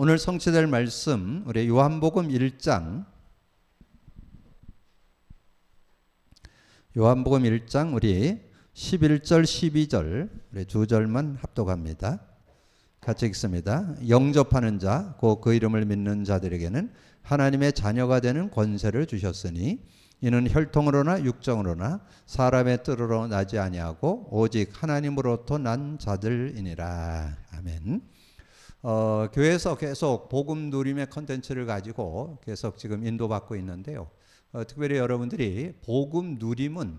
오늘 성취될 말씀 우리 요한복음 1장 우리 11절 12절 우리 두 절만 합독합니다. 같이 읽습니다. 영접하는 자 곧 그 이름을 믿는 자들에게는 하나님의 자녀가 되는 권세를 주셨으니 이는 혈통으로나 육정으로나 사람의 뜻으로 나지 아니하고 오직 하나님으로부터 난 자들이니라. 아멘. 교회에서 계속 복음 누림의 컨텐츠를 가지고 계속 지금 인도받고 있는데요. 특별히 여러분들이 복음 누림은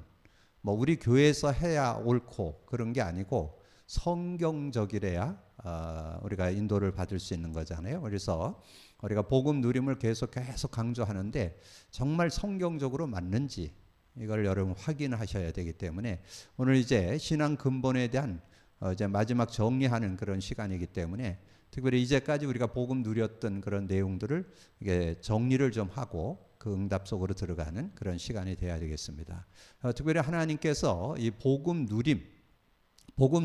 뭐 우리 교회에서 해야 옳고 그런 게 아니고 성경적이래야 우리가 인도를 받을 수 있는 거잖아요. 그래서 우리가 복음 누림을 계속 강조하는데 정말 성경적으로 맞는지 이걸 여러분 확인하셔야 되기 때문에 오늘 이제 신앙 근본에 대한 이제 마지막 정리하는 그런 시간이기 때문에 특별히 이제까지 우리가 복음 누렸던 그런 내용들을 이게 정리를 좀 하고 그 응답 속으로 들어가는 그런 시간이 돼야 되겠습니다. 특별히 하나님께서 이 복음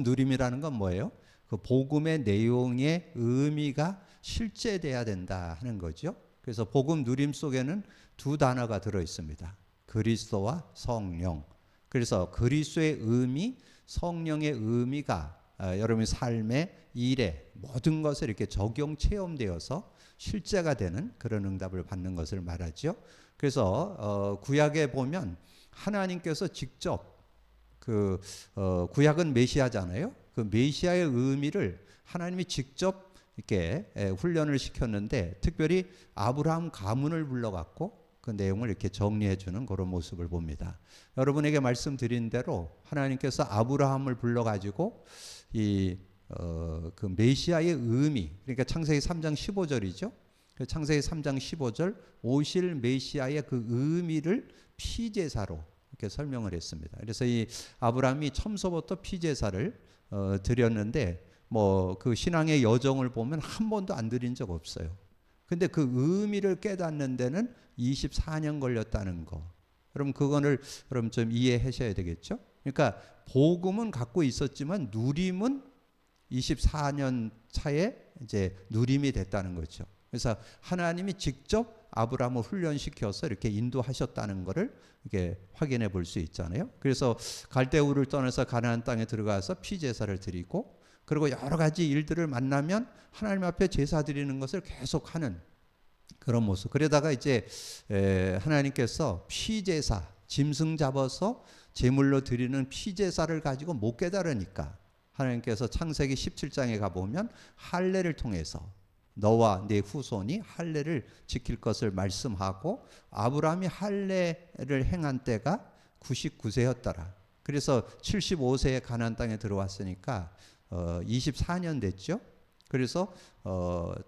누림이라는 건 뭐예요? 그 복음의 내용의 의미가 실제돼야 된다 하는 거죠. 그래서 복음 누림 속에는 두 단어가 들어 있습니다. 그리스도와 성령. 그래서 그리스도의 의미, 성령의 의미가 여러분의 삶의 일에 모든 것을 이렇게 적용 체험되어서 실제가 되는 그런 응답을 받는 것을 말하죠. 그래서 구약에 보면 하나님께서 직접 구약은 메시아잖아요. 그 메시아의 의미를 하나님이 직접 이렇게 훈련을 시켰는데 특별히 아브라함 가문을 불러갖고 그 내용을 이렇게 정리해 주는 그런 모습을 봅니다. 여러분에게 말씀드린 대로 하나님께서 아브라함을 불러가지고 그 메시아의 의미, 그러니까 창세기 3장 15절이죠. 창세기 3장 15절 오실 메시아의 그 의미를 피제사로 이렇게 설명을 했습니다. 그래서 이 아브라함이 처음서부터 피제사를 드렸는데 뭐 그 신앙의 여정을 보면 한 번도 안 드린 적 없어요. 근데 그 의미를 깨닫는 데는 24년 걸렸다는 거. 그럼 그거를 그럼 좀 이해하셔야 되겠죠? 그러니까 복음은 갖고 있었지만 누림은 24년 차에 이제 누림이 됐다는 거죠. 그래서 하나님이 직접 아브라함을 훈련시켜서 이렇게 인도하셨다는 것을 이렇게 확인해 볼 수 있잖아요. 그래서 갈대우를 떠나서 가나안 땅에 들어가서 피제사를 드리고 그리고 여러 가지 일들을 만나면 하나님 앞에 제사 드리는 것을 계속 하는 그런 모습. 그러다가 이제 하나님께서 피제사, 짐승 잡아서 제물로 드리는 피제사를 가지고 못 깨달으니까 하나님께서 창세기 17장에 가보면 할례를 통해서 너와 네 후손이 할례를 지킬 것을 말씀하고 아브라함이 할례를 행한 때가 99세였더라. 그래서 75세에 가나안 땅에 들어왔으니까 24년 됐죠. 그래서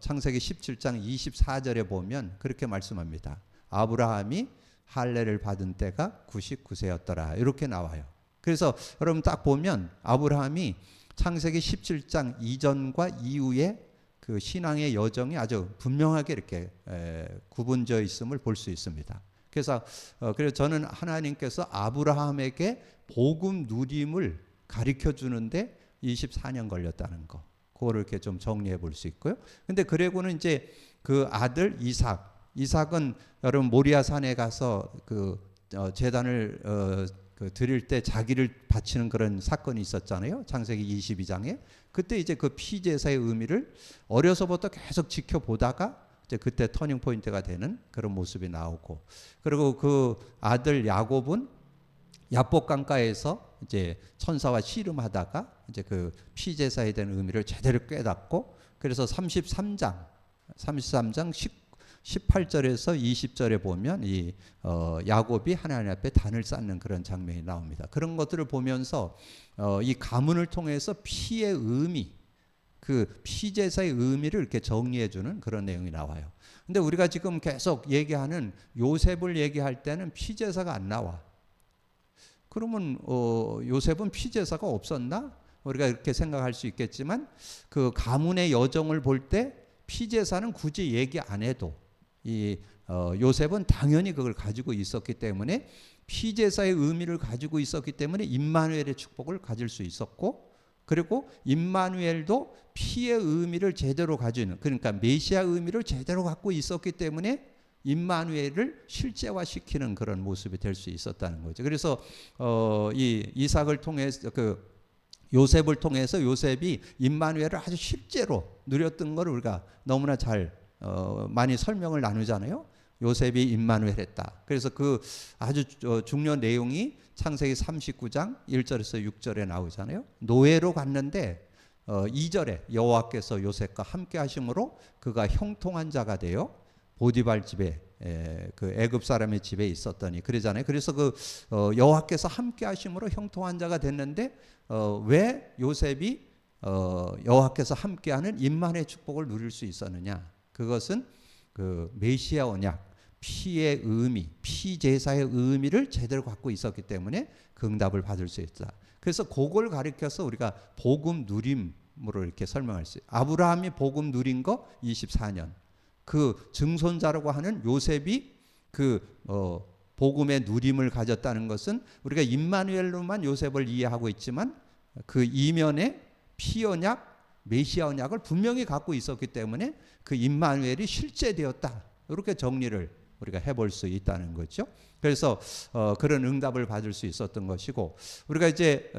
창세기 17장 24절에 보면 그렇게 말씀합니다. 아브라함이 할례를 받은 때가 99세였더라. 이렇게 나와요. 그래서 여러분 딱 보면 아브라함이 창세기 17장 이전과 이후에 그 신앙의 여정이 아주 분명하게 이렇게 구분되어 있음을 볼 수 있습니다. 그래서 저는 하나님께서 아브라함에게 복음 누림을 가르쳐 주는데 24년 걸렸다는 거. 그거를 이렇게 좀 정리해 볼 수 있고요. 근데 그리고는 이제 그 아들 이삭은 여러분 모리아 산에 가서 그 제단을 드릴 때 자기를 바치는 그런 사건이 있었잖아요. 창세기 22장에. 그때 이제 그 피제사의 의미를 어려서부터 계속 지켜보다가 이제 그때 터닝 포인트가 되는 그런 모습이 나오고, 그리고 그 아들 야곱은 야복 강가에서 이제 천사와 씨름하다가 이제 그 피제사에 대한 의미를 제대로 깨닫고, 그래서 33장 18절에서 20절에 보면 이 야곱이 하나님 앞에 단을 쌓는 그런 장면이 나옵니다. 그런 것들을 보면서 이 가문을 통해서 피의 의미, 그 피제사의 의미를 이렇게 정리해 주는 그런 내용이 나와요. 근데 우리가 지금 계속 얘기하는 요셉을 얘기할 때는 피제사가 안 나와. 그러면 요셉은 피제사가 없었나? 우리가 이렇게 생각할 수 있겠지만 그 가문의 여정을 볼 때 피제사는 굳이 얘기 안 해도 이 요셉은 당연히 그걸 가지고 있었기 때문에 피제사의 의미를 가지고 있었기 때문에 임마누엘의 축복을 가질 수 있었고, 그리고 임마누엘도 피의 의미를 제대로 가지고 있는, 그러니까 메시아 의미를 제대로 갖고 있었기 때문에 임마누엘을 실제화시키는 그런 모습이 될 수 있었다는 거죠. 그래서 이 이삭을 통해서 요셉을 통해서 요셉이 임마누엘을 아주 실제로 누렸던 걸 우리가 너무나 잘 많이 설명을 나누잖아요. 요셉이 임마누엘 했다. 그래서 그 아주 중요한 내용이 창세기 39장 1절에서 6절에 나오잖아요. 노예로 갔는데 2절에 여호와께서 요셉과 함께 하심으로 그가 형통한 자가 되어 보디발 집에 그 애굽 사람의 집에 있었더니 그러잖아요. 그래서 그 여호와께서 함께 하심으로 형통한 자가 됐는데 왜 요셉이 여호와께서 함께하는 임만의 축복을 누릴 수 있었느냐? 그것은 그 메시아 언약, 피의 의미, 피제사의 의미를 제대로 갖고 있었기 때문에 그 응답을 받을 수 있다. 그래서 그걸 가리켜서 우리가 복음 누림으로 이렇게 설명할 수 있어요. 아브라함이 복음 누린 거 24년. 그 증손자라고 하는 요셉이 그 복음의 누림을 가졌다는 것은 우리가 임마누엘로만 요셉을 이해하고 있지만 그 이면에 피언약, 메시아 언약을 분명히 갖고 있었기 때문에 그 임마누엘이 실제되었다. 이렇게 정리를 우리가 해볼 수 있다는 거죠. 그래서 그런 응답을 받을 수 있었던 것이고, 우리가 이제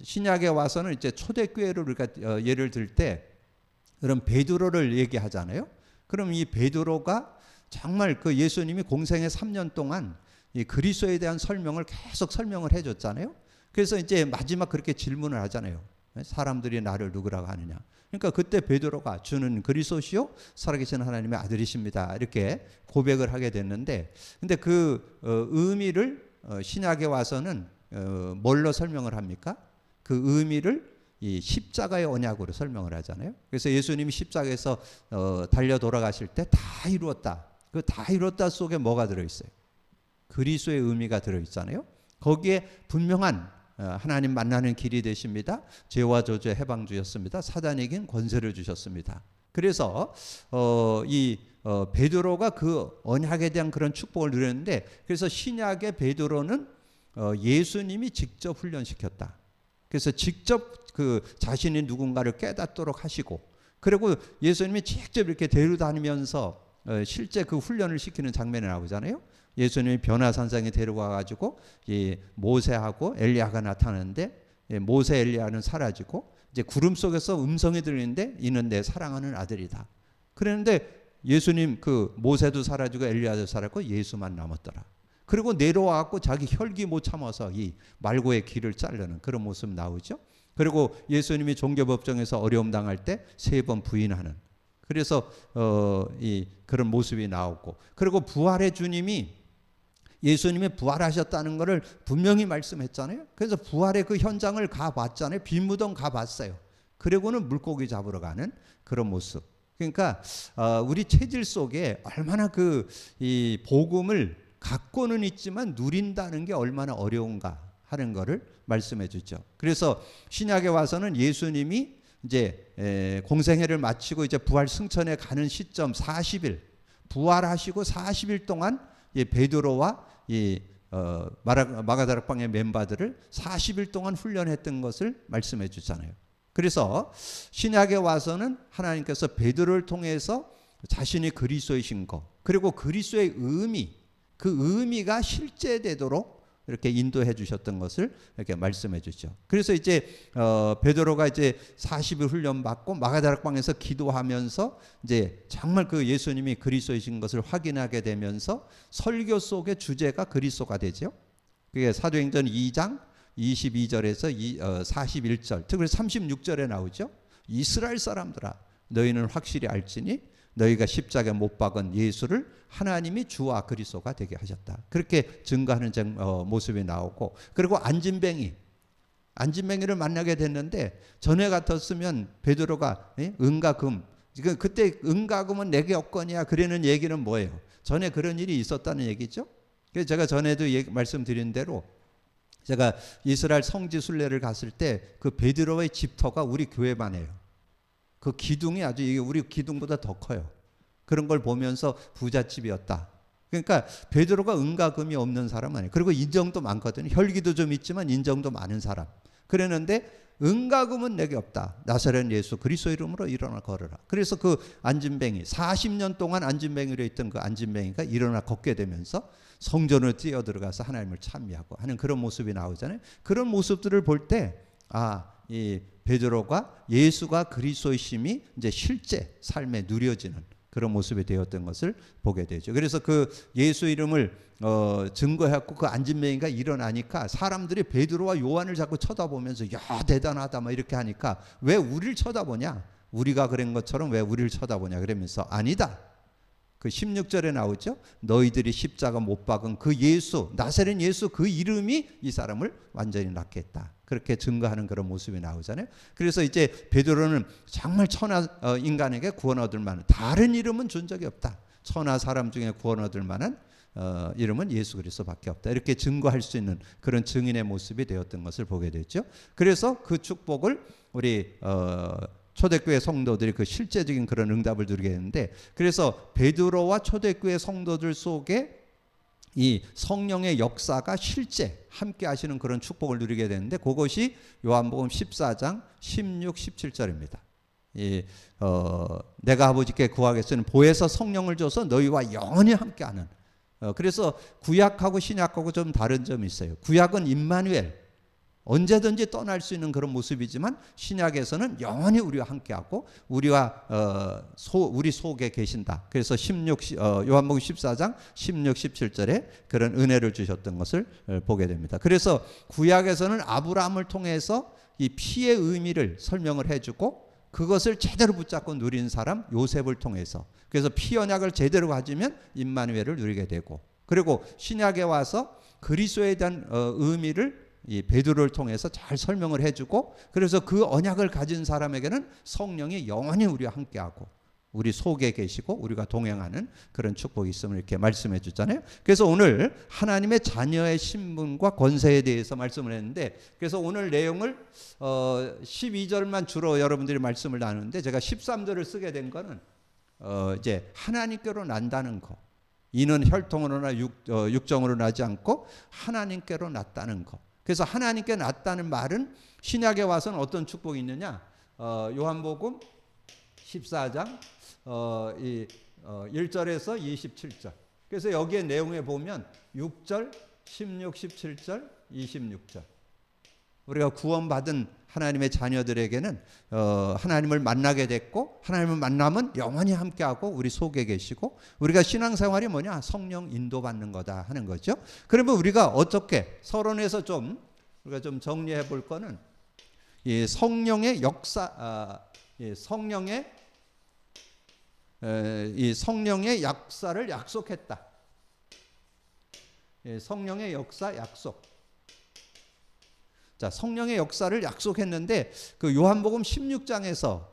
신약에 와서는 이제 초대교회를 우리가 예를 들 때 그런 베드로를 얘기하잖아요. 그럼 이 베드로가 정말 그 예수님이 공생의 3년 동안 이 그리스도에 대한 설명을 계속 설명을 해줬잖아요. 그래서 이제 마지막 그렇게 질문을 하잖아요. 사람들이 나를 누구라고 하느냐. 그러니까 그때 베드로가 주는 그리스도시요 살아계신 하나님의 아들이십니다. 이렇게 고백을 하게 됐는데, 근데 그 의미를 신약에 와서는 뭘로 설명을 합니까? 그 의미를 이 십자가의 언약으로 설명을 하잖아요. 그래서 예수님이 십자가에서 달려 돌아가실 때 다 이루었다. 그 다 이루었다 속에 뭐가 들어있어요? 그리스도의 의미가 들어있잖아요. 거기에 분명한 하나님 만나는 길이 되십니다. 죄와 저주의 해방 주셨습니다. 사단에겐 권세를 주셨습니다. 그래서 이 베드로가 그 언약에 대한 그런 축복을 누렸는데, 그래서 신약의 베드로는 예수님이 직접 훈련시켰다. 그래서 직접 그 자신이 누군가를 깨닫도록 하시고, 그리고 예수님이 직접 이렇게 데려다니면서 실제 그 훈련을 시키는 장면이 나오잖아요. 예수님이 변화산상에 데려가가지고 모세하고 엘리야가 나타나는데 모세 엘리야는 사라지고 이제 구름 속에서 음성이 들리는데 이는 내 사랑하는 아들이다. 그랬는데 예수님 그 모세도 사라지고 엘리야도 사라지고 예수만 남았더라. 그리고 내려와갖고 자기 혈기 못 참아서 이 말고의 길을 자르는 그런 모습 나오죠. 그리고 예수님이 종교법정에서 어려움 당할 때 3번 부인하는, 그래서 이 그런 모습이 나오고, 그리고 부활의 주님이 예수님이 부활하셨다는 것을 분명히 말씀했잖아요. 그래서 부활의 그 현장을 가봤잖아요. 빈 무덤 가봤어요. 그리고는 물고기 잡으러 가는 그런 모습. 그러니까 우리 체질 속에 얼마나 이 복음을 갖고는 있지만 누린다는 게 얼마나 어려운가 하는 것을 말씀해 주죠. 그래서 신약에 와서는 예수님이 이제 공생애를 마치고 이제 부활 승천에 가는 시점 40일 부활하시고 40일 동안 베드로와 이 마가다락방의 멤버들을 40일 동안 훈련했던 것을 말씀해 주잖아요. 그래서 신약에 와서는 하나님께서 베드로를 통해서 자신이 그리스도이신 것, 그리고 그리스도의 의미, 그 의미가 실제되도록 이렇게 인도해 주셨던 것을 이렇게 말씀해 주죠. 그래서 이제 베드로가 이제 40일 훈련 받고 마가다락방에서 기도하면서 이제 정말 그 예수님이 그리스도이신 것을 확인하게 되면서 설교 속의 주제가 그리스도가 되죠. 그게 사도행전 2장 22절에서 41절, 특히 36절에 나오죠. 이스라엘 사람들아, 너희는 확실히 알지니 너희가 십자가에 못 박은 예수를 하나님이 주와 그리스도가 되게 하셨다. 그렇게 증거하는 모습이 나오고, 그리고 안진뱅이를 만나게 됐는데 전에 같았으면 베드로가 은과 금, 그때 은과 금은 내게 없거니와 그러는 얘기는 뭐예요? 전에 그런 일이 있었다는 얘기죠. 그래서 제가 전에도 말씀드린 대로 제가 이스라엘 성지 순례를 갔을 때 그 베드로의 집터가 우리 교회만 해요. 그 기둥이 아주 우리 기둥보다 더 커요. 그런 걸 보면서 부잣집이었다. 그러니까 베드로가 은과 금이 없는 사람 아니에요. 그리고 인정도 많거든요. 혈기도 좀 있지만 인정도 많은 사람. 그랬는데 은과금은 내게 없다. 나사렛 예수 그리스도 이름으로 일어나 걸어라. 그래서 그 안진뱅이 40년 동안 안진뱅이로 있던 그 안진뱅이가 일어나 걷게 되면서 성전으로 뛰어들어가서 하나님을 찬미하고 하는 그런 모습이 나오잖아요. 그런 모습들을 볼 때 이 베드로가 예수가 그리스도이심이 이제 실제 삶에 누려지는 그런 모습이 되었던 것을 보게 되죠. 그래서 그 예수 이름을 증거했고 그 안진뱅이가 일어나니까 사람들이 베드로와 요한을 자꾸 쳐다보면서 야 대단하다 막 이렇게 하니까 왜 우리를 쳐다보냐? 우리가 그런 것처럼 왜 우리를 쳐다보냐? 그러면서 아니다. 그 16절에 나오죠. 너희들이 십자가 못 박은 그 예수, 나사렛 예수 그 이름이 이 사람을 완전히 낫게 했다. 그렇게 증거하는 그런 모습이 나오잖아요. 그래서 이제 베드로는 정말 천하 인간에게 구원 얻을 만한 다른 이름은 준 적이 없다. 천하 사람 중에 구원 얻을 만한 이름은 예수 그리스도밖에 없다. 이렇게 증거할 수 있는 그런 증인의 모습이 되었던 것을 보게 됐죠. 그래서 그 축복을 우리 초대교회 성도들이 그 실제적인 그런 응답을 누리게 되는데, 그래서 베드로와 초대교회 성도들 속에 이 성령의 역사가 실제 함께 하시는 그런 축복을 누리게 되는데, 그것이 요한복음 14장 16, 17절입니다. 내가 아버지께 구하겠으니 보혜사 성령을 줘서 너희와 영원히 함께하는. 그래서 구약하고 신약하고 좀 다른 점이 있어요. 구약은 임마누엘, 언제든지 떠날 수 있는 그런 모습이지만 신약에서는 영원히 우리와 함께하고 우리와 우리 속에 계신다. 그래서 요한복음 14장 16, 17절에 그런 은혜를 주셨던 것을 보게 됩니다. 그래서 구약에서는 아브라함을 통해서 이 피의 의미를 설명을 해주고 그것을 제대로 붙잡고 누린 사람 요셉을 통해서, 그래서 피 언약을 제대로 가지면 임마누엘을 누리게 되고, 그리고 신약에 와서 그리스도에 대한 의미를 이 베드로를 통해서 잘 설명을 해주고, 그래서 그 언약을 가진 사람에게는 성령이 영원히 우리와 함께하고 우리 속에 계시고 우리가 동행하는 그런 축복이 있음을 이렇게 말씀해 주잖아요. 그래서 오늘 하나님의 자녀의 신분과 권세에 대해서 말씀을 했는데, 그래서 오늘 내용을 12절만 주로 여러분들이 말씀을 나누는데, 제가 13절을 쓰게 된 거는 이제 하나님께로 난다는 거, 이는 혈통으로나 육정으로 나지 않고 하나님께로 났다는 거. 그래서 하나님께 났다는 말은 신약에 와서는 어떤 축복이 있느냐? 요한복음 14장 1절에서 27절. 그래서 여기에 내용에 보면 6절, 16, 17절, 26절. 우리가 구원받은 하나님의 자녀들에게는 하나님을 만나게 됐고, 하나님을 만나면 영원히 함께하고 우리 속에 계시고, 우리가 신앙생활이 뭐냐? 성령 인도받는 거다 하는 거죠. 그러면 우리가 어떻게 서론에서 우리가 좀 정리해 볼 거는 이 성령의 역사, 성령의 역사를 약속했다. 성령의 역사 약속. 자, 성령의 역사를 약속했는데 그 요한복음 16장에서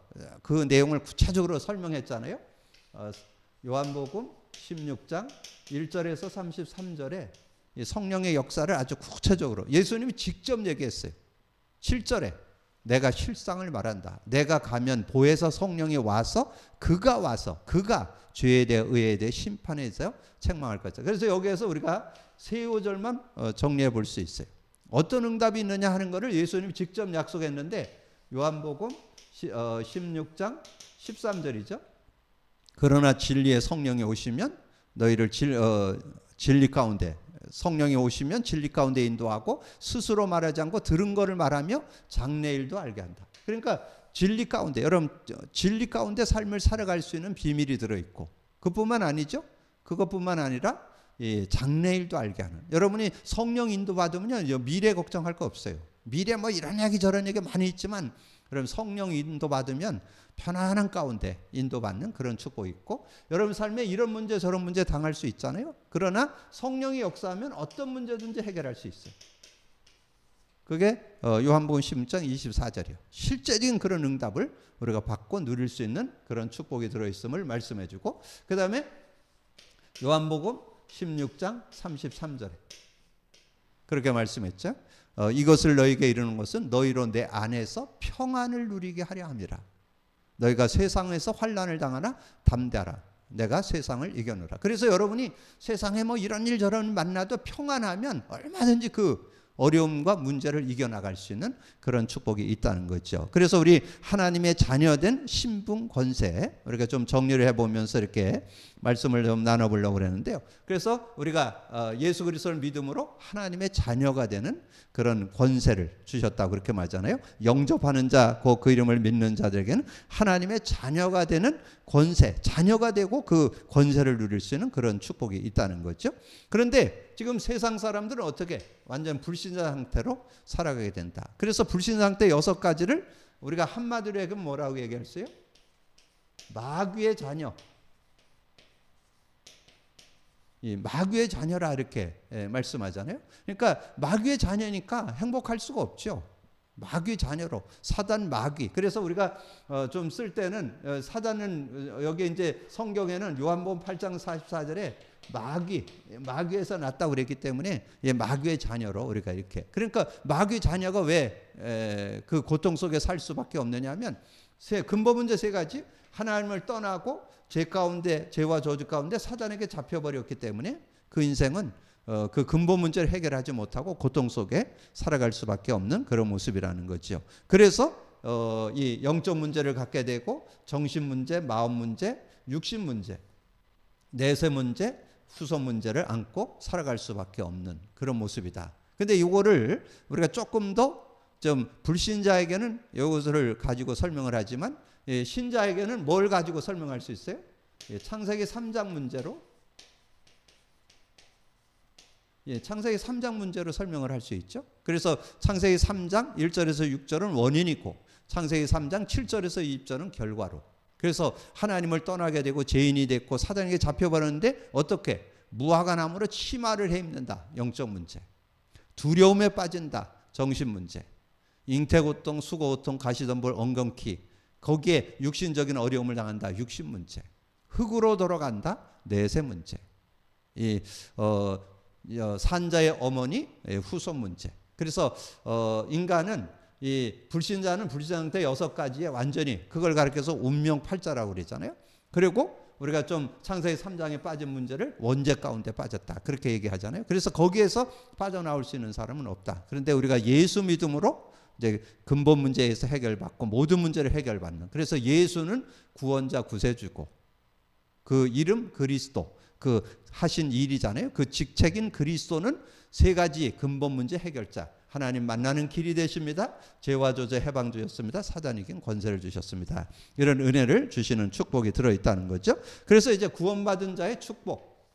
그 내용을 구체적으로 설명했잖아요. 요한복음 16장 1절에서 33절에 성령의 역사를 아주 구체적으로 예수님이 직접 얘기했어요. 7절에 내가 실상을 말한다. 내가 가면 보혜사 성령이 와서 그가 죄에 대해 의에 대해 심판에 대해서 책망할 것이다. 그래서 여기에서 우리가 세 구절만 정리해 볼 수 있어요. 어떤 응답이 있느냐 하는 것을 예수님이 직접 약속했는데, 요한복음 16장 13절이죠. 그러나 진리의 성령이 오시면 너희를 진리 가운데, 성령이 오시면 진리 가운데 인도하고 스스로 말하지 않고 들은 것을 말하며 장래일도 알게 한다. 그러니까 진리 가운데, 여러분 진리 가운데 삶을 살아갈 수 있는 비밀이 들어있고, 그뿐만 아니죠. 그것뿐만 아니라 장래일도 알게 하는. 여러분이 성령 인도 받으면요, 미래 걱정할 거 없어요. 미래 뭐 이런 얘기 저런 얘기 많이 있지만, 여러분 성령 인도 받으면 편안한 가운데 인도받는 그런 축복이 있고, 여러분 삶에 이런 문제 저런 문제 당할 수 있잖아요. 그러나 성령이 역사하면 어떤 문제든지 해결할 수 있어요. 그게 요한복음 16장 24절이에요. 실제적인 그런 응답을 우리가 받고 누릴 수 있는 그런 축복이 들어있음을 말씀해주고, 그 다음에 요한복음 16장 33절에 그렇게 말씀했죠. 이것을 너희에게 이르는 것은 너희로 내 안에서 평안을 누리게 하려 함이라. 너희가 세상에서 환난을 당하나 담대하라. 내가 세상을 이겨노라. 그래서 여러분이 세상에 뭐 이런 일 저런 일 만나도 평안하면 얼마든지 그 어려움과 문제를 이겨나갈 수 있는 그런 축복이 있다는 거죠. 그래서 우리 하나님의 자녀된 신분 권세, 우리가 좀 정리를 해보면서 이렇게 말씀을 좀 나눠보려고 그랬는데요. 그래서 우리가 예수 그리스도를 믿음으로 하나님의 자녀가 되는 그런 권세를 주셨다고 그렇게 말하잖아요. 영접하는 자, 그 이름을 믿는 자들에게는 하나님의 자녀가 되는 권세, 자녀가 되고 그 권세를 누릴 수 있는 그런 축복이 있다는 거죠. 그런데 지금 세상 사람들은 어떻게 완전 불신자 상태로 살아가게 된다. 그래서 불신자 상태 6가지를 우리가 한마디로 얘기하면 뭐라고 얘기했어요? 마귀의 자녀. 이 마귀의 자녀라 이렇게 말씀하잖아요. 그러니까 마귀의 자녀니까 행복할 수가 없죠. 마귀 자녀로, 사단 마귀. 그래서 우리가 좀 쓸 때는 사단은 여기 이제 성경에는 요한복음 8장 44절에 마귀에서 났다고 그랬기 때문에 마귀의 자녀로 우리가 이렇게. 그러니까 마귀 자녀가 왜 그 고통 속에 살 수밖에 없느냐면 근본 문제 3가지. 하나님을 떠나고 죄 가운데, 죄와 저주 가운데 사단에게 잡혀버렸기 때문에 그 인생은 그 근본 문제를 해결하지 못하고 고통 속에 살아갈 수밖에 없는 그런 모습이라는 거죠. 그래서 이 영적 문제를 갖게 되고 정신 문제, 마음 문제, 육신 문제, 내세 문제, 후손 문제를 안고 살아갈 수밖에 없는 그런 모습이다. 근데 이거를 우리가 조금 더 좀 불신자에게는 이것을 가지고 설명을 하지만 신자에게는 뭘 가지고 설명할 수 있어요? 창세기 3장 문제로 창세기 3장 문제로 설명을 할 수 있죠. 그래서 창세기 3장 1절에서 6절은 원인이고 창세기 3장 7절에서 20절은 결과로. 그래서 하나님을 떠나게 되고 죄인이 됐고 사단에게 잡혀버렸는데 어떻게? 무화과 나무로 치마를 해입는다. 영적 문제. 두려움에 빠진다. 정신 문제. 잉태고통, 수고고통, 가시덤불, 엉겅퀴. 거기에 육신적인 어려움을 당한다. 육신 문제. 흙으로 돌아간다. 내세 문제. 산자의 어머니 후손 문제. 그래서 인간은 이 불신자는 불신자 상태 6가지에 완전히 그걸 가르쳐서 운명팔자라고 그랬잖아요. 그리고 우리가 좀 창세기 3장에 빠진 문제를 원죄 가운데 빠졌다. 그렇게 얘기하잖아요. 그래서 거기에서 빠져나올 수 있는 사람은 없다. 그런데 우리가 예수 믿음으로 이제 근본 문제에서 해결받고 모든 문제를 해결받는. 그래서 예수는 구원자 구세주고 그 이름 그리스도 그 하신 일이잖아요. 그 직책인 그리스도는 3가지 근본 문제 해결자. 하나님 만나는 길이 되십니다. 죄와 저주 해방 주셨습니다. 사단 이긴 권세를 주셨습니다. 이런 은혜를 주시는 축복이 들어있다는 거죠. 그래서 이제 구원받은 자의 축복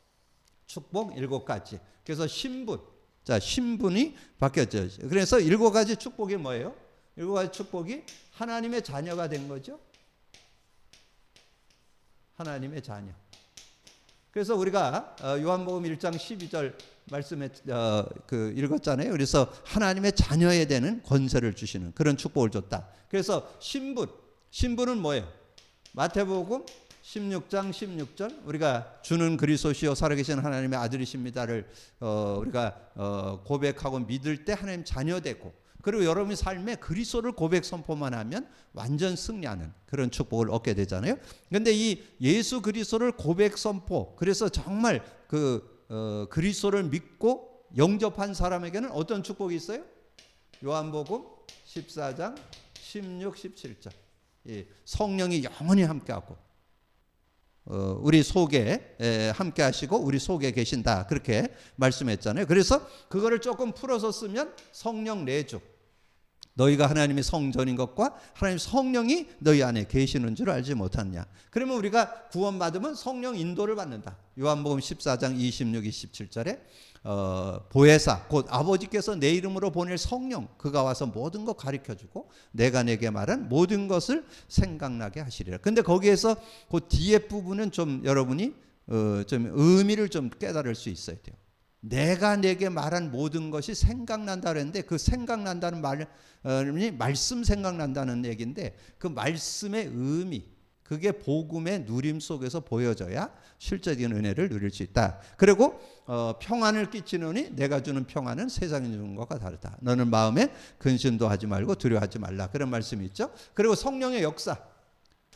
7가지. 그래서 신분. 자, 신분이 바뀌었죠. 그래서 7가지 축복이 뭐예요? 7가지 축복이 하나님의 자녀가 된 거죠. 하나님의 자녀. 그래서 우리가 요한복음 1장 12절 말씀에 읽었잖아요. 그래서 하나님의 자녀에 되는 권세를 주시는 그런 축복을 줬다. 그래서 신분은 뭐예요? 마태복음 16장 16절 우리가 주는 그리스도시요 살아계신 하나님의 아들이십니다를 우리가 고백하고 믿을 때 하나님 자녀되고 그리고 여러분의 삶에 그리스도를 고백 선포만 하면 완전 승리하는 그런 축복을 얻게 되잖아요. 그런데 이 예수 그리스도를 고백 선포 그래서 정말 그리스도를 믿고 영접한 사람에게는 어떤 축복이 있어요? 요한복음 14장 16, 17절 성령이 영원히 함께하고 우리 속에 함께 하시고 우리 속에 계신다 그렇게 말씀했잖아요. 그래서 그거를 조금 풀어서 쓰면 성령 내주 너희가 하나님의 성전인 것과 하나님 성령이 너희 안에 계시는 줄 알지 못하느냐. 그러면 우리가 구원받으면 성령 인도를 받는다. 요한복음 14장 26, 27절에 보혜사 곧 아버지께서 내 이름으로 보낼 성령 그가 와서 모든 것 가르쳐주고 내가 내게 말한 모든 것을 생각나게 하시리라. 근데 거기에서 그 뒤에 부분은 좀 여러분이 좀 의미를 좀 깨달을 수 있어야 돼요. 내가 내게 말한 모든 것이 생각난다 그랬는데 그 생각난다는 말이 말씀 생각난다는 얘기인데 그 말씀의 의미 그게 복음의 누림 속에서 보여져야 실제적인 은혜를 누릴 수 있다. 그리고 평안을 끼치노니 내가 주는 평안은 세상이 주는 것과 다르다. 너는 마음에 근심도 하지 말고 두려워하지 말라. 그런 말씀이 있죠. 그리고 성령의 역사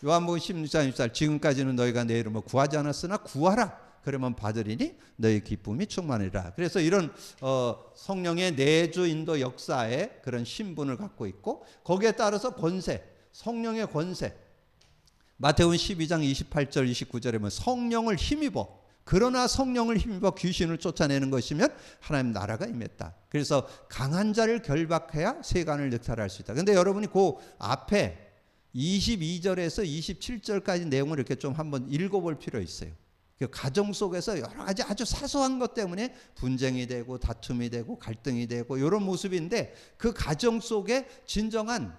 요한복음 16장 24절 지금까지는 너희가 내 이름으로 구하지 않았으나 구하라. 그러면 받으리니 너희 기쁨이 충만이라. 그래서 이런 성령의 내주 인도 역사의 그런 신분을 갖고 있고 거기에 따라서 권세, 성령의 권세. 마태복음 12장 28절 29절에 보면 성령을 힘입어. 그러나 성령을 힘입어 귀신을 쫓아내는 것이면 하나님 나라가 임했다. 그래서 강한 자를 결박해야 세간을 늑탈할 수 있다. 그런데 여러분이 그 앞에 22절에서 27절까지 내용을 이렇게 좀 한번 읽어볼 필요 있어요. 가정 속에서 여러 가지 아주 사소한 것 때문에 분쟁이 되고 다툼이 되고 갈등이 되고 이런 모습인데 그 가정 속에 진정한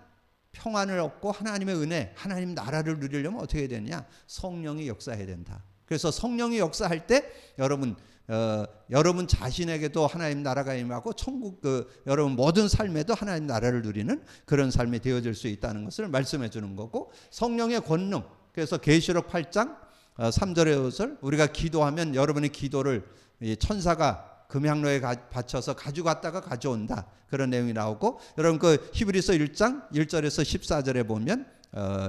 평안을 얻고 하나님의 은혜, 하나님 나라를 누리려면 어떻게 해야 되느냐? 성령이 역사해야 된다. 그래서 성령이 역사할 때 여러분 자신에게도 하나님 나라가 임하고 천국 여러분 모든 삶에도 하나님 나라를 누리는 그런 삶이 되어질 수 있다는 것을 말씀해 주는 거고 성령의 권능. 그래서 계시록 8장 3절에 5절 우리가 기도하면 여러분의 기도를 천사가 금향로에 받쳐서 가져갔다가 가져온다. 그런 내용이 나오고 여러분 그 히브리서 1장 1절에서 14절에 보면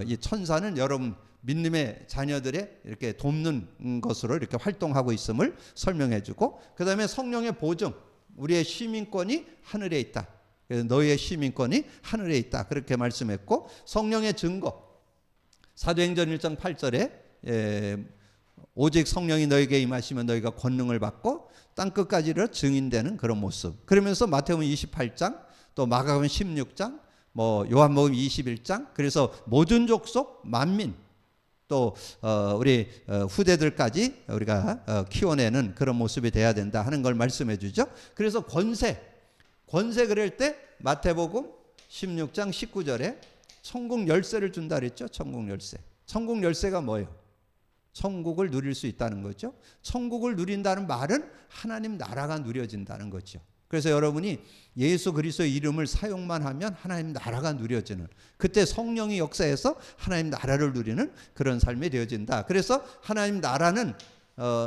이 천사는 여러분 믿음의 자녀들의 이렇게 돕는 것으로 이렇게 활동하고 있음을 설명해 주고 그다음에 성령의 보증 우리의 시민권이 하늘에 있다. 그래서 너희의 시민권이 하늘에 있다. 그렇게 말씀했고 성령의 증거 사도행전 1장 8절에 오직 성령이 너에게 임하시면 너희가 권능을 받고 땅끝까지를 증인되는 그런 모습. 그러면서 마태복음 28장 또 마가복음 16장 뭐 요한복음 21장 그래서 모든 족속 만민 또 우리 후대들까지 우리가 키워내는 그런 모습이 돼야 된다 하는 걸 말씀해 주죠. 그래서 권세 그럴 때 마태복음 16장 19절에 천국 열쇠를 준다 그랬죠. 천국 열쇠. 천국 열쇠가 뭐예요? 천국을 누릴 수 있다는 거죠. 천국을 누린다는 말은 하나님 나라가 누려진다는 거죠. 그래서 여러분이 예수 그리스도의 이름을 사용만 하면 하나님 나라가 누려지는 그때 성령이 역사해서 하나님 나라를 누리는 그런 삶이 되어진다. 그래서 하나님 나라는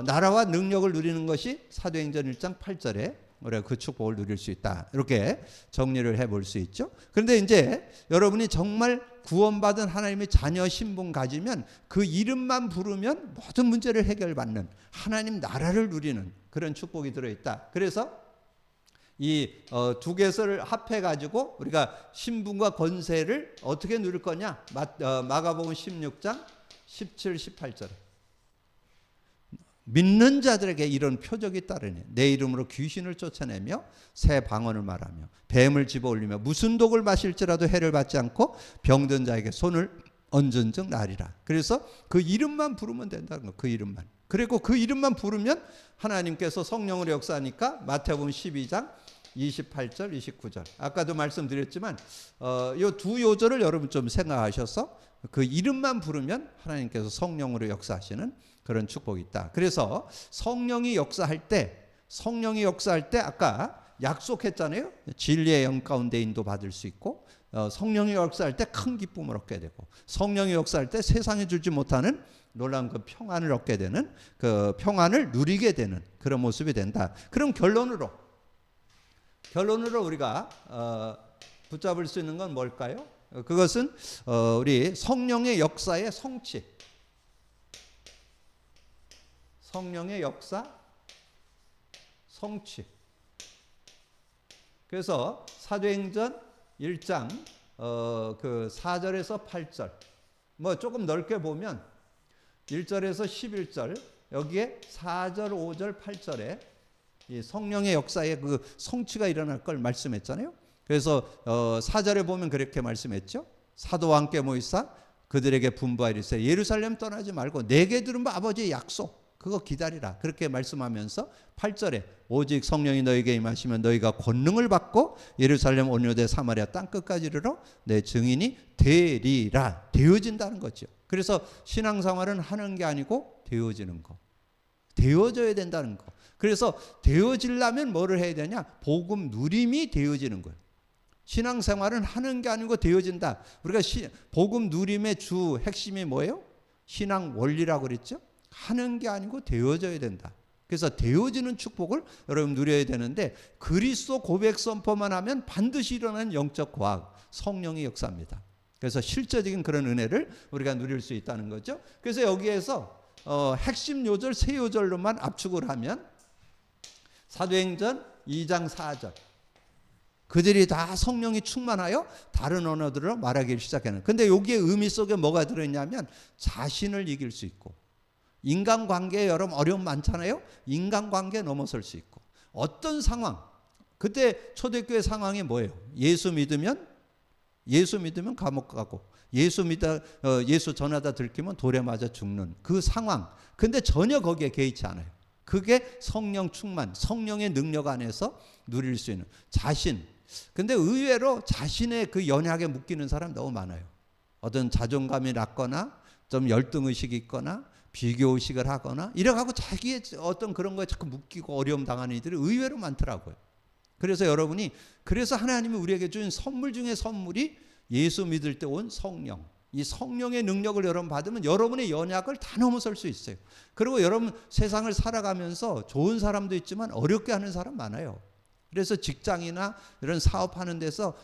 나라와 능력을 누리는 것이 사도행전 1장 8절에 우리가 그 축복을 누릴 수 있다. 이렇게 정리를 해볼 수 있죠. 그런데 이제 여러분이 정말 구원받은 하나님의 자녀 신분 가지면 그 이름만 부르면 모든 문제를 해결받는 하나님 나라를 누리는 그런 축복이 들어있다. 그래서 이 두 개서를 합해가지고 우리가 신분과 권세를 어떻게 누릴 거냐? 마가복음 16장 17, 18절. 믿는 자들에게 이런 표적이 따르니 내 이름으로 귀신을 쫓아내며 새 방언을 말하며 뱀을 집어올리며 무슨 독을 마실지라도 해를 받지 않고 병든 자에게 손을 얹은 즉 나으리라. 그래서 그 이름만 부르면 된다는 거. 그 이름만. 그리고 그 이름만 부르면 하나님께서 성령으로 역사하니까 마태복음 12장 28절 29절 아까도 말씀드렸지만 이 두 요절을 여러분 좀 생각하셔서 그 이름만 부르면 하나님께서 성령으로 역사하시는 그런 축복이 있다. 그래서 성령이 역사할 때 아까 약속했잖아요. 진리의 영 가운데 인도받을 수 있고 성령이 역사할 때 큰 기쁨을 얻게 되고 성령이 역사할 때 세상에 주지 못하는 놀라운 그 평안을 얻게 되는 그 평안을 누리게 되는 그런 모습이 된다. 그럼 결론으로 우리가 붙잡을 수 있는 건 뭘까요? 그것은 우리 성령의 역사의 성취. 성령의 역사, 성취. 그래서 사도행전 1장 그 4절에서 8절 뭐 조금 넓게 보면 1절에서 11절 여기에 4절, 5절, 8절에 이 성령의 역사의 그 성취가 일어날 걸 말씀했잖아요. 그래서 4절에 보면 그렇게 말씀했죠. 사도와 함께 모이사 그들에게 분부하이르되 예루살렘 떠나지 말고 내게 들은 바 아버지의 약속 그거 기다리라. 그렇게 말씀하면서 8절에 오직 성령이 너에게 임하시면 너희가 권능을 받고 예루살렘 온 유대 사마리아 땅끝까지 이르러 내 증인이 되리라. 되어진다는 거죠. 그래서 신앙생활은 하는 게 아니고 되어지는 거. 되어져야 된다는 거. 그래서 되어지려면 뭐를 해야 되냐? 복음 누림이 되어지는 거예요. 신앙생활은 하는 게 아니고 되어진다. 우리가 복음 누림의 주 핵심이 뭐예요? 신앙 원리라고 그랬죠? 하는 게 아니고 되어져야 된다. 그래서 되어지는 축복을 여러분 누려야 되는데 그리스도 고백 선포만 하면 반드시 일어나는 영적 과학, 성령의 역사입니다. 그래서 실제적인 그런 은혜를 우리가 누릴 수 있다는 거죠. 그래서 여기에서 핵심 요절 세 요절로만 압축을 하면 사도행전 2장 4절 그들이 다 성령이 충만하여 다른 언어들로 말하기 시작하는. 근데 여기에 의미 속에 뭐가 들어있냐면 자신을 이길 수 있고, 인간관계에 여러분 어려움 많잖아요. 인간관계에 넘어설 수 있고, 어떤 상황, 그때 초대교회 상황이 뭐예요? 예수 믿으면 감옥 가고, 예수 전하다 들키면 돌에 맞아 죽는 그 상황. 근데 전혀 거기에 개의치 않아요. 그게 성령 충만, 성령의 능력 안에서 누릴 수 있는 자신. 근데 의외로 자신의 그 연약에 묶이는 사람 너무 많아요. 어떤 자존감이 낮거나 좀 열등의식이 있거나 비교의식을 하거나 이래가지고 자기의 어떤 그런 거에 자꾸 묶이고 어려움 당하는 이들이 의외로 많더라고요. 그래서 여러분이, 그래서 하나님이 우리에게 준 선물 중에 선물이 예수 믿을 때 온 성령. 이 성령의 능력을 여러분 받으면 여러분의 연약을 다 넘어설 수 있어요. 그리고 여러분 세상을 살아가면서 좋은 사람도 있지만 어렵게 하는 사람 많아요. 그래서 직장이나 이런 사업하는 데서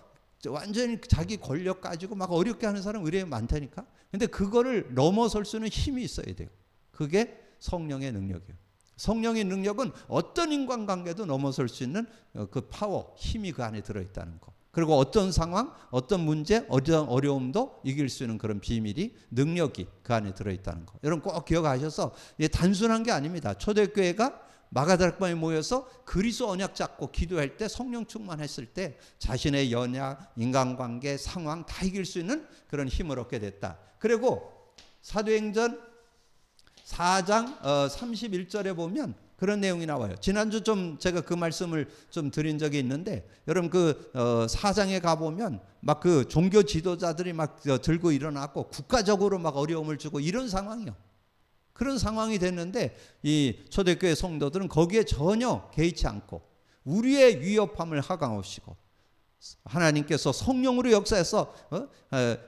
완전히 자기 권력 가지고 막 어렵게 하는 사람 의뢰 많다니까. 근데 그거를 넘어설 수는 힘이 있어야 돼요. 그게 성령의 능력이에요. 성령의 능력은 어떤 인간관계도 넘어설 수 있는 그 파워, 힘이 그 안에 들어있다는 거. 그리고 어떤 상황, 어떤 문제, 어떤 어려움도 이길 수 있는 그런 비밀이, 능력이 그 안에 들어있다는 거. 여러분 꼭 기억하셔서, 이게 단순한 게 아닙니다. 초대교회가 마가다락방에 모여서 그리스도 언약 잡고 기도할 때, 성령 충만했을 때 자신의 연약, 인간관계, 상황 다 이길 수 있는 그런 힘을 얻게 됐다. 그리고 사도행전 4장 31절에 보면 그런 내용이 나와요. 지난주 좀 제가 그 말씀을 좀 드린 적이 있는데, 여러분 그 4장에 가보면 막 그 종교 지도자들이 막 들고 일어나고 국가적으로 막 어려움을 주고 이런 상황이요. 그런 상황이 됐는데 이 초대교회 성도들은 거기에 전혀 개의치 않고 우리의 위협함을 하강하시고, 하나님께서 성령으로 역사해서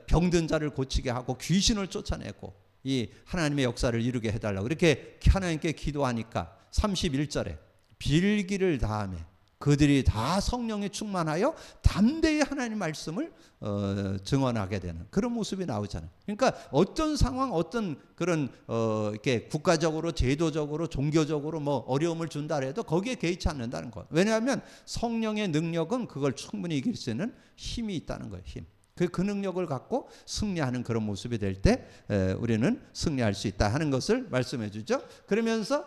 병든 자를 고치게 하고 귀신을 쫓아내고 이 하나님의 역사를 이루게 해달라고 이렇게 하나님께 기도하니까 31절에 빌기를 다하며 그들이 다 성령에 충만하여 담대히 하나님 말씀을 증언하게 되는 그런 모습이 나오잖아요. 그러니까 어떤 상황, 어떤 그런 이렇게 국가적으로, 제도적으로, 종교적으로 뭐 어려움을 준다 해도 거기에 개의치 않는다는 거예요. 왜냐하면 성령의 능력은 그걸 충분히 이길 수 있는 힘이 있다는 거예요. 힘. 그 능력을 갖고 승리하는 그런 모습이 될 때 우리는 승리할 수 있다 하는 것을 말씀해 주죠. 그러면서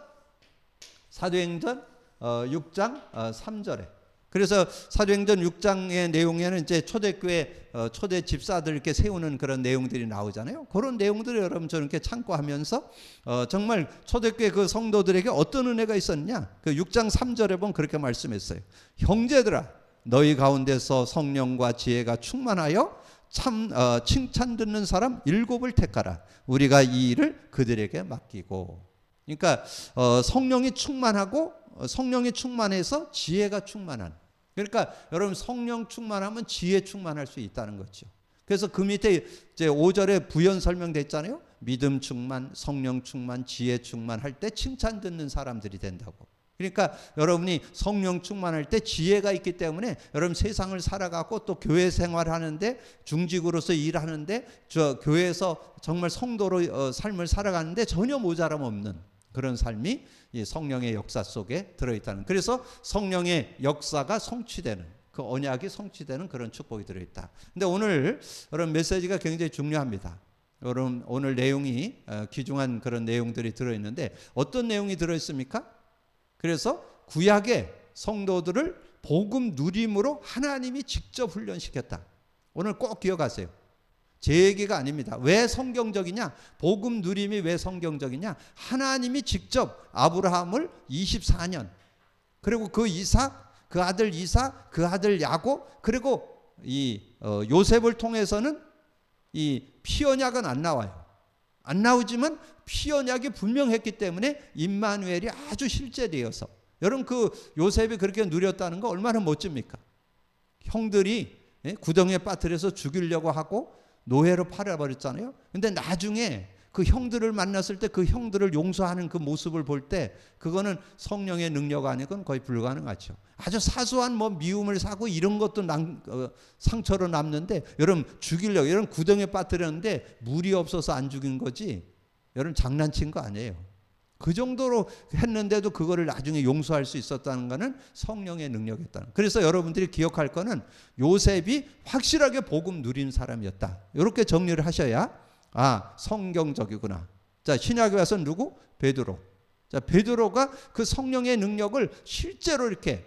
사도행전 6장 3절에, 그래서 사도행전 6장의 내용에는 이제 초대교회 초대 집사들 이렇게 세우는 그런 내용들이 나오잖아요. 그런 내용들을 여러분 저렇게 참고하면서 정말 초대교회 그 성도들에게 어떤 은혜가 있었냐, 그 6장 3절에 보면 그렇게 말씀했어요. 형제들아, 너희 가운데서 성령과 지혜가 충만하여 참 칭찬 듣는 사람 7을 택하라. 우리가 이 일을 그들에게 맡기고. 그러니까 성령이 충만하고, 성령이 충만해서 지혜가 충만한. 그러니까 여러분 성령 충만하면 지혜 충만할 수 있다는 거죠. 그래서 그 밑에 이제 5절에 부연 설명됐잖아요. 믿음 충만, 성령 충만, 지혜 충만할 때 칭찬 듣는 사람들이 된다고. 그러니까 여러분이 성령 충만할 때 지혜가 있기 때문에 여러분 세상을 살아가고 또 교회 생활하는데, 중직으로서 일하는데, 저 교회에서 정말 성도로 삶을 살아가는데 전혀 모자람 없는 그런 삶이 이 성령의 역사 속에 들어있다는. 그래서 성령의 역사가 성취되는, 그 언약이 성취되는 그런 축복이 들어있다. 근데 오늘 여러분 메시지가 굉장히 중요합니다. 여러분 오늘 내용이 귀중한 그런 내용들이 들어있는데 어떤 내용이 들어있습니까? 그래서 구약의 성도들을 복음 누림으로 하나님이 직접 훈련시켰다. 오늘 꼭 기억하세요. 제 얘기가 아닙니다. 왜 성경적이냐? 복음 누림이 왜 성경적이냐? 하나님이 직접 아브라함을 24년, 그리고 그 이삭, 그 아들 이삭, 그 아들 야곱, 그리고 이 요셉을 통해서는 이 피언약은 안 나와요. 안 나오지만 피언약이 분명했기 때문에 임마누엘이 아주 실제되어서, 여러분 그 요셉이 그렇게 누렸다는 거 얼마나 멋집니까? 형들이 구덩이에 빠뜨려서 죽이려고 하고 노예로 팔아버렸잖아요. 근데 나중에 그 형들을 만났을 때 그 형들을 용서하는 그 모습을 볼 때 그거는 성령의 능력 아니고는 거의 불가능하죠. 아주 사소한 뭐 미움을 사고 이런 것도 상처로 남는데 여러분 죽이려고 여러분 구덩이에 빠뜨렸는데 물이 없어서 안 죽인 거지 여러분 장난친 거 아니에요. 그 정도로 했는데도 그거를 나중에 용서할 수 있었다는 것은 성령의 능력이었다. 그래서 여러분들이 기억할 거는 요셉이 확실하게 복음 누린 사람이었다. 이렇게 정리를 하셔야 성경적이구나. 자, 신약에 와서 누구? 베드로. 자, 베드로가 그 성령의 능력을 실제로 이렇게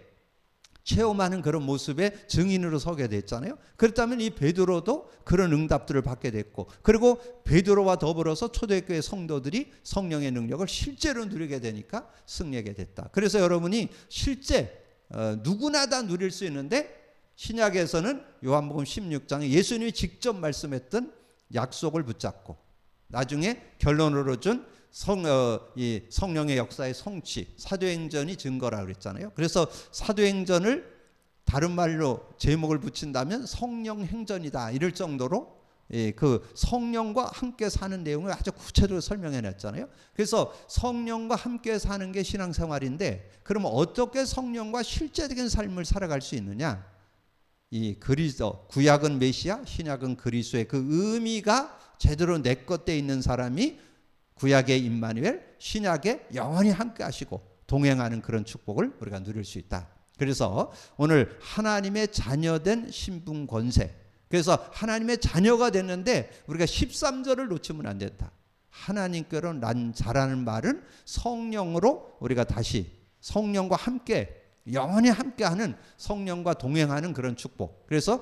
체험하는 그런 모습의 증인으로 서게 됐잖아요. 그렇다면 이 베드로도 그런 응답들을 받게 됐고, 그리고 베드로와 더불어서 초대교회 성도들이 성령의 능력을 실제로 누리게 되니까 승리하게 됐다. 그래서 여러분이 실제 누구나 다 누릴 수 있는데 신약에서는 요한복음 16장에 예수님이 직접 말씀했던 약속을 붙잡고 나중에 결론으로 준 이 성령의 역사의 성취, 사도행전이 증거라고 그랬잖아요. 그래서 사도행전을 다른 말로 제목을 붙인다면 성령행전이다 이럴 정도로 그 성령과 함께 사는 내용을 아주 구체적으로 설명해 놨잖아요. 그래서 성령과 함께 사는 게 신앙생활인데 그러면 어떻게 성령과 실제적인 삶을 살아갈 수 있느냐? 이 그리스도, 구약은 메시아, 신약은 그리스도의 그 의미가 제대로 내 것돼 있는 사람이 구약의 임마누엘, 신약에 영원히 함께 하시고 동행하는 그런 축복을 우리가 누릴 수 있다. 그래서 오늘 하나님의 자녀된 신분 권세, 그래서 하나님의 자녀가 됐는데 우리가 13절을 놓치면 안 된다. 하나님께로 난 자라는 말은 성령으로 우리가 다시 성령과 함께 영원히 함께하는 성령과 동행하는 그런 축복. 그래서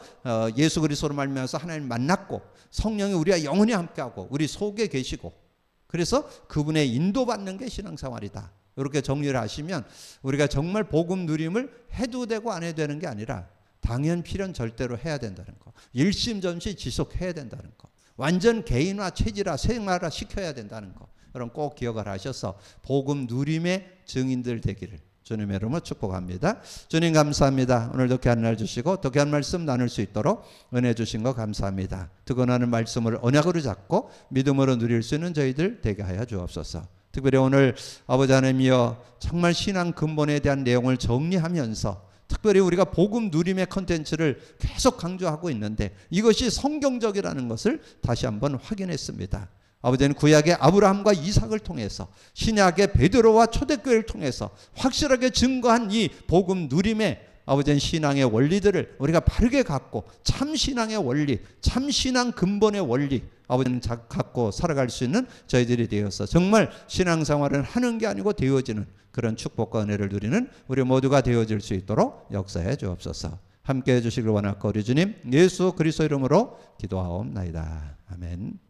예수 그리스도로 말미암아서 하나님 만났고 성령이 우리와 영원히 함께하고 우리 속에 계시고 그래서 그분의 인도받는 게 신앙생활이다. 이렇게 정리를 하시면 우리가 정말 복음 누림을 해도 되고 안 해도 되는 게 아니라 당연 필연 절대로 해야 된다는 거. 일심전시 지속해야 된다는 거. 완전 개인화, 체질화, 생활화 시켜야 된다는 거. 여러분 꼭 기억을 하셔서 복음 누림의 증인들 되기를 주님의 이름으로 축복합니다. 주님 감사합니다. 오늘도 귀한 날 주시고 또 귀한 말씀 나눌 수 있도록 은혜 주신 거 감사합니다. 듣고 나는 말씀을 언약으로 잡고 믿음으로 누릴 수 있는 저희들 되게 하여 주옵소서. 특별히 오늘 아버지 하나님이여 정말 신앙 근본에 대한 내용을 정리하면서 특별히 우리가 복음 누림의 컨텐츠를 계속 강조하고 있는데 이것이 성경적이라는 것을 다시 한번 확인했습니다. 아버지는 구약의 아브라함과 이삭을 통해서 신약의 베드로와 초대교회를 통해서 확실하게 증거한 이 복음 누림의 아버지는 신앙의 원리들을 우리가 바르게 갖고 참 신앙의 원리, 참 신앙 근본의 원리 아버지는 갖고 살아갈 수 있는 저희들이 되어서 정말 신앙생활은 하는 게 아니고 되어지는 그런 축복과 은혜를 누리는 우리 모두가 되어질 수 있도록 역사해 주옵소서. 함께해 주시길 원하고 우리 주님 예수 그리스도 이름으로 기도하옵나이다. 아멘.